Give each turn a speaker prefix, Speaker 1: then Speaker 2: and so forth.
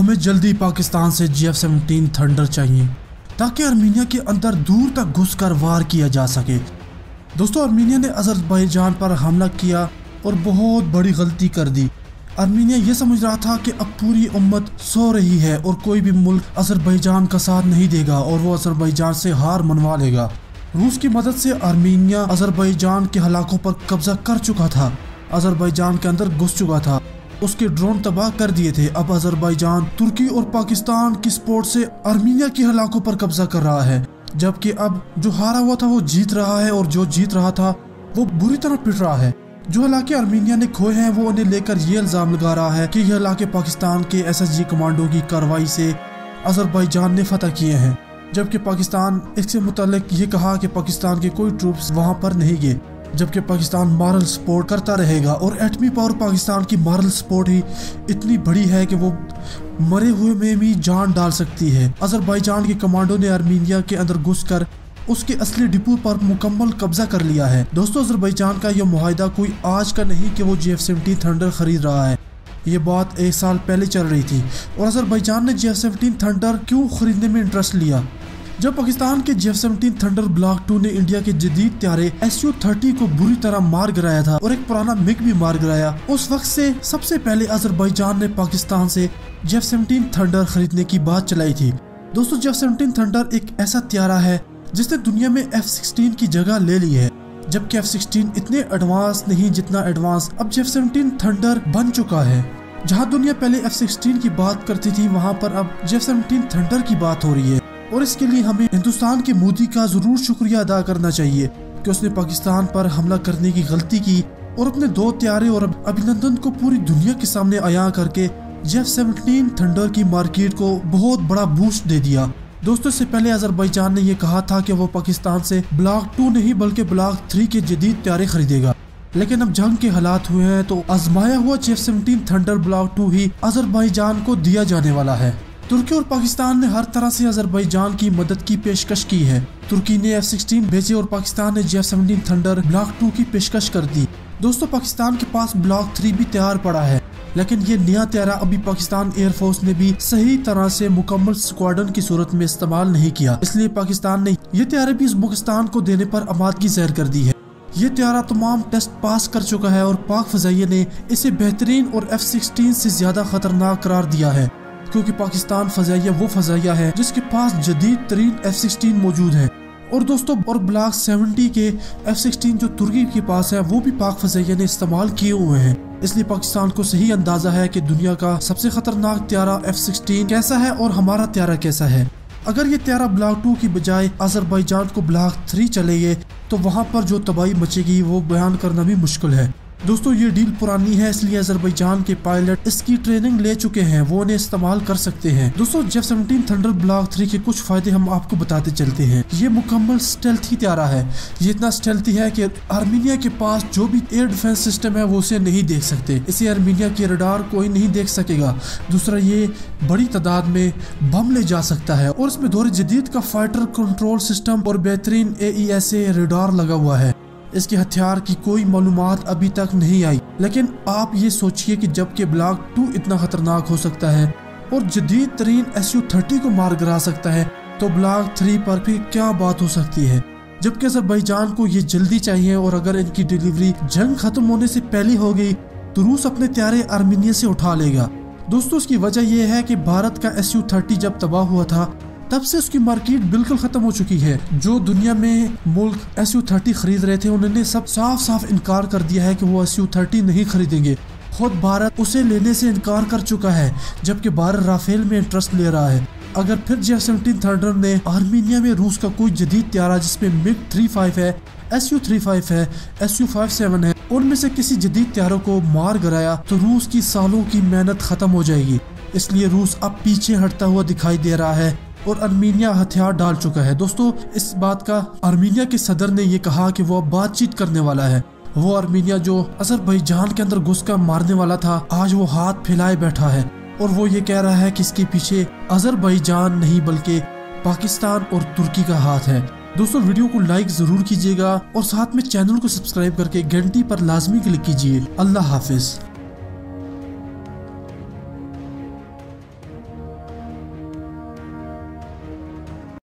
Speaker 1: हमें जल्दी पाकिस्तान से GF-17 थंडर चाहिए ताकि आर्मीनिया के अंदर दूर तक घुसकर वार किया जा सके। दोस्तों, आर्मीनिया ने अज़रबैजान पर हमला किया और बहुत बड़ी गलती कर दी। आर्मीनिया ये समझ रहा था कि अब पूरी उम्मत सो रही है और कोई भी मुल्क अज़रबैजान का साथ नहीं देगा और वो अज़रबैजान से हार मनवा लेगा। रूस की मदद से आर्मीनिया अज़रबैजान के इलाकों पर कब्जा कर चुका था, अज़रबैजान के अंदर घुस चुका था, उसके ड्रोन तबाह कर दिए थे। अब अज़रबैजान तुर्की और पाकिस्तान की सपोर्ट से आर्मीनिया के इलाकों पर कब्जा कर रहा है, जबकि अब जो हारा हुआ था वो जीत रहा है और जो जीत रहा था वो बुरी तरह पिट रहा है। जो इलाके आर्मीनिया ने खोए हैं वो उन्हें लेकर ये इल्जाम लगा रहा है कि यह इलाके पाकिस्तान के SSG कमांडो की कार्रवाई से अज़रबैजान ने फतह किए हैं, जबकि पाकिस्तान इससे मुताल्लिक ये कहा कि पाकिस्तान के कोई ट्रूप्स वहां पर नहीं गए, जबकि पाकिस्तान मॉरल सपोर्ट करता रहेगा। और एटमी पावर पाकिस्तान की मॉरल सपोर्ट ही इतनी बड़ी है कि वो मरे हुए में भी जान डाल सकती है। अज़रबैजान के कमांडो ने आर्मीनिया के अंदर घुसकर उसके असली डिपो पर मुकम्मल कब्जा कर लिया है। दोस्तों, अज़रबैजान का यह मुआहदा कोई आज का नहीं कि वो GF-17 थंडर खरीद रहा है। ये बात 1 साल पहले चल रही थी। और अज़रबैजान ने GF-17 थंडर क्यों खरीदने में इंटरेस्ट लिया? जब पाकिस्तान के GF-17 थंडर ब्लॉक 2 ने इंडिया के जदीद त्यारे Su-30 को बुरी तरह मार गिराया था और एक पुराना मिग भी मार गिराया, उस वक्त से सबसे पहले अज़रबैजान ने पाकिस्तान से GF-17 थंडर खरीदने की बात चलाई थी। दोस्तों, GF-17 थंडर एक ऐसा त्यारा है जिसने दुनिया में F-16 की जगह ले ली है, जबकि F-16 इतने एडवांस नहीं जितना एडवांस अब GF-17 थंडर बन चुका है। जहां दुनिया पहले F-16 की बात करती थी, वहां पर अब GF-17 थंडर की बात हो रही है। और इसके लिए हमें हिंदुस्तान के मोदी का जरूर शुक्रिया अदा करना चाहिए कि उसने पाकिस्तान पर हमला करने की गलती की और अपने 2 त्यारे और अभिनंदन को पूरी दुनिया के सामने आया करके GF-17 थंडर की मार्केट को बहुत बड़ा बूस्ट दे दिया। दोस्तों, इससे पहले अज़रबैजान ने यह कहा था कि वो पाकिस्तान से ब्लॉक 2 नहीं बल्कि ब्लॉक 3 के जदीद त्यारे खरीदेगा, लेकिन अब जंग के हालात हुए हैं तो आजमाया हुआ GF-17 थंडर ब्लॉक 2 ही अज़रबैजान को दिया जाने वाला है। तुर्की और पाकिस्तान ने हर तरह से अज़रबैजान की मदद की पेशकश की है। तुर्की ने F-16 भेजे और पाकिस्तान ने GF-17 थंडर ब्लॉक 2 की पेशकश कर दी। दोस्तों, पाकिस्तान के पास ब्लॉक 3 भी तैयार पड़ा है, लेकिन ये नया त्यारा अभी पाकिस्तान एयरफोर्स ने भी सही तरह से मुकम्मल स्क्वाड्रन की सूरत में इस्तेमाल नहीं किया, इसलिए पाकिस्तान ने ये त्यारे भी उज़्बेकिस्तान को देने पर आमादगी ज़ाहिर कर दी है। ये त्यारा तमाम टेस्ट पास कर चुका है और पाक फ़ज़ाइया ने इसे बेहतरीन और F-16 से ज्यादा खतरनाक करार दिया है, क्योंकि पाकिस्तान फ़ज़ाइया वो फ़ज़ाइया है जिसके पास जदीद तरीन F-16 मौजूद है। और दोस्तों, और ब्लॉक 70 के F-16 जो तुर्की के पास है वो भी पाक फ़ज़ाइया ने इस्तेमाल किए हुए हैं, इसलिए पाकिस्तान को सही अंदाजा है कि दुनिया का सबसे खतरनाक त्यारा F-16 कैसा है और हमारा त्यारा कैसा है। अगर ये त्यारा ब्लॉक 2 की बजाय अज़रबैजान को ब्लॉक 3 चलेंगे तो वहाँ पर जो तबाही मचेगी वो बयान करना भी मुश्किल है। दोस्तों, ये डील पुरानी है, इसलिए अज़रबैजान के पायलट इसकी ट्रेनिंग ले चुके हैं, वो उन्हें इस्तेमाल कर सकते हैं। दोस्तों, GF-17 थंडर ब्लॉक 3 के कुछ फायदे हम आपको बताते चलते हैं। ये मुकम्मल स्टेल्थी त्यारा है। ये इतना स्टेल्थी है कि आर्मीनिया के पास जो भी एयर डिफेंस सिस्टम है वो उसे नहीं देख सकते, इसे आर्मीनिया के रडार कोई नहीं देख सकेगा। दूसरा, ये बड़ी तादाद में बम ले जा सकता है और इसमें दौर जदीद का फाइटर कंट्रोल सिस्टम और बेहतरीन AESA रडार लगा हुआ है। इसके हथियार की कोई मालूमात अभी तक नहीं आई, लेकिन आप ये सोचिए कि जबकि ब्लॉक 2 इतना खतरनाक हो सकता है और जदीद तरीन Su-30 को मार गिरा सकता है, तो ब्लॉक 3 पर भी क्या बात हो सकती है। जबकि अज़रबैजान को ये जल्दी चाहिए और अगर इनकी डिलीवरी जंग खत्म होने से पहले हो गई तो रूस अपने त्यारे आर्मीनिया से उठा लेगा। दोस्तों, उसकी वजह यह है कि भारत का Su-30 जब तबाह हुआ था तब से उसकी मार्केट बिल्कुल खत्म हो चुकी है। जो दुनिया में मुल्क Su-30 खरीद रहे थे उन्होंने सब साफ साफ इनकार कर दिया है कि वो Su-30 नहीं खरीदेंगे। खुद भारत उसे लेने से इनकार कर चुका है, जबकि भारत राफेल में इंटरेस्ट ले रहा है। अगर फिर GF-17 थंडर ने आर्मीनिया में रूस का कोई जदीद त्यारा जिसमें MiG-35 है, Su-35 है, Su-57 है, उनमें से किसी जदीद त्यारों को मार गिराया तो रूस की सालों की मेहनत खत्म हो जाएगी। इसलिए रूस अब पीछे हटता हुआ दिखाई दे रहा है और आर्मीनिया हथियार डाल चुका है। दोस्तों, इस बात का आर्मीनिया के सदर ने ये कहा कि वो अब बातचीत करने वाला है। वो आर्मीनिया जो अज़रबैजान के अंदर घुसकर मारने वाला था, आज वो हाथ फैलाए बैठा है और वो ये कह रहा है कि इसके पीछे अज़रबैजान नहीं बल्कि पाकिस्तान और तुर्की का हाथ है। दोस्तों, वीडियो को लाइक जरूर कीजिएगा और साथ में चैनल को सब्सक्राइब करके घंटी पर लाजमी क्लिक कीजिए। अल्लाह हाफिज।